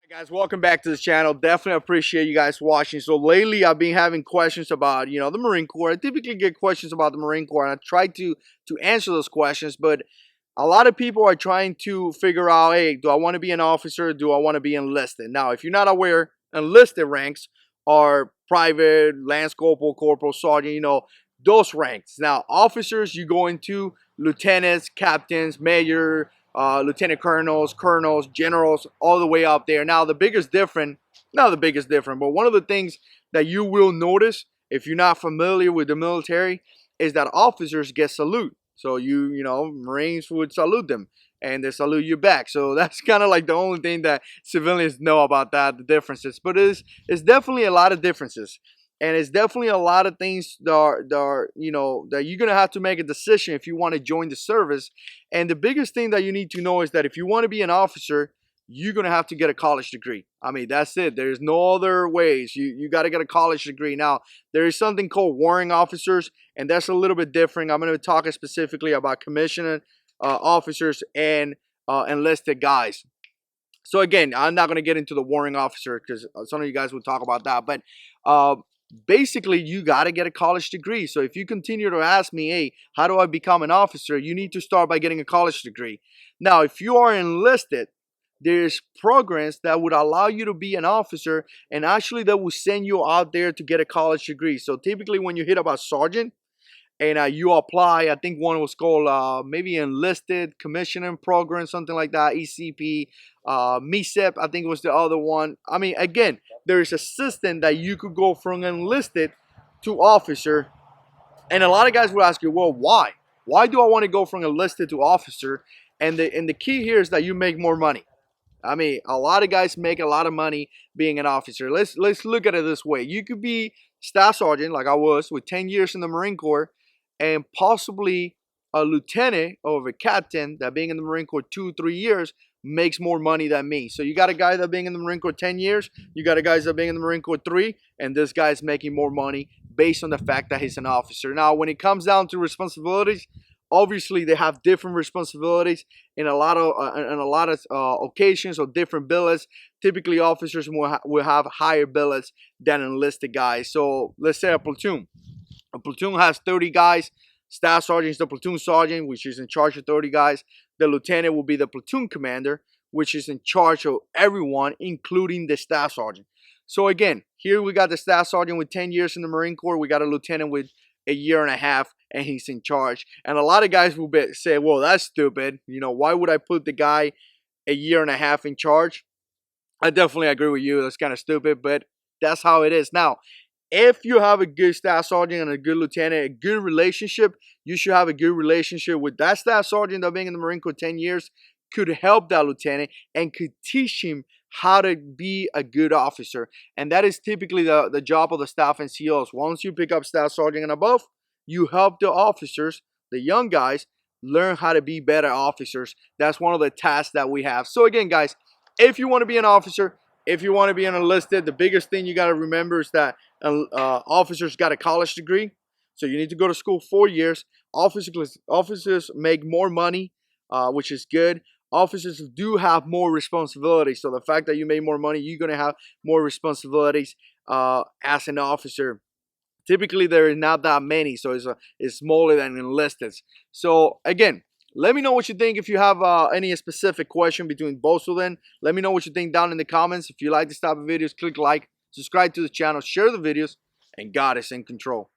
Hey guys, welcome back to the channel. Definitely appreciate you guys watching. So lately I've been having questions about the Marine Corps. I typically get questions about the Marine Corps, and I try to answer those questions, but a lot of people are trying to figure out, hey, do I want to be an officer? Do I want to be enlisted? Now, if you're not aware, enlisted ranks are private, lance corporal, corporal, sergeant, those ranks. Now, officers, you go into lieutenants, captains, major, lieutenant colonels, generals, all the way up there. Now, the biggest difference, not the biggest difference, but one of the things that you will notice if you're not familiar with the military is that officers get salute. So Marines would salute them and they salute you back. So that's kind of like the only thing that civilians know about that, the differences. But it's definitely a lot of differences. And it's definitely a lot of things that you're gonna have to make a decision if you want to join the service. And the biggest thing that you need to know is that if you want to be an officer, you're gonna have to get a college degree. I mean, that's it. There's no other ways. You got to get a college degree. Now, there is something called warrant officers, and that's a little bit different. I'm gonna talk specifically about commissioned officers and enlisted guys. So again, I'm not gonna get into the warrant officer because some of you guys will talk about that, but. Basically, you got to get a college degree. So if you continue to ask me, hey, how do I become an officer? You need to start by getting a college degree. Now, if you are enlisted, there's programs that would allow you to be an officer, and actually that will send you out there to get a college degree. So typically when you hit about sergeant and you apply, I think one was called maybe Enlisted Commissioning Program, something like that, ECP, MECEP, I think was the other one. I mean, again, there is a system that you could go from enlisted to officer, and a lot of guys will ask you, well, why? Why do I want to go from enlisted to officer? And the key here is that you make more money. I mean, a lot of guys make a lot of money being an officer. Let's look at it this way. You could be staff sergeant like I was with 10 years in the Marine Corps and possibly a lieutenant or a captain that being in the Marine Corps 2-3 years makes more money than me. So you got a guy that being in the Marine Corps 10 years, you got a guy that being in the Marine Corps 3, and this guy's making more money based on the fact that he's an officer. Now, when it comes down to responsibilities, obviously they have different responsibilities in a lot of occasions or different billets. Typically, officers will have higher billets than enlisted guys. So let's say a platoon. A platoon has 30 guys. Staff sergeant is the platoon sergeant, which is in charge of 30 guys. The lieutenant will be the platoon commander, which is in charge of everyone, including the staff sergeant. So again, here we got the staff sergeant with 10 years in the Marine Corps. We got a lieutenant with a year and a half, and he's in charge. And a lot of guys will say, well, that's stupid. Why would I put the guy a year and a half in charge? I definitely agree with you. That's kind of stupid, but that's how it is. Now, if you have a good staff sergeant and a good lieutenant, a good relationship, you should have a good relationship with that staff sergeant that being in the Marine Corps 10 years could help that lieutenant and could teach him how to be a good officer. And that is typically the job of the staff NCOs. Once you pick up staff sergeant and above, you help the officers, the young guys, learn how to be better officers. That's one of the tasks that we have. So again, guys, if you want to be an officer, if you want to be an enlisted, the biggest thing you got to remember is that officers got a college degree. So you need to go to school 4 years. Officers make more money, which is good. Officers do have more responsibilities. So the fact that you make more money, you're going to have more responsibilities as an officer. Typically, there is not that many, so it's smaller than enlisted. So again, let me know what you think. If you have any specific question between both of them, let me know what you think down in the comments. If you like this type of videos, click like, subscribe to the channel, share the videos, and God is in control.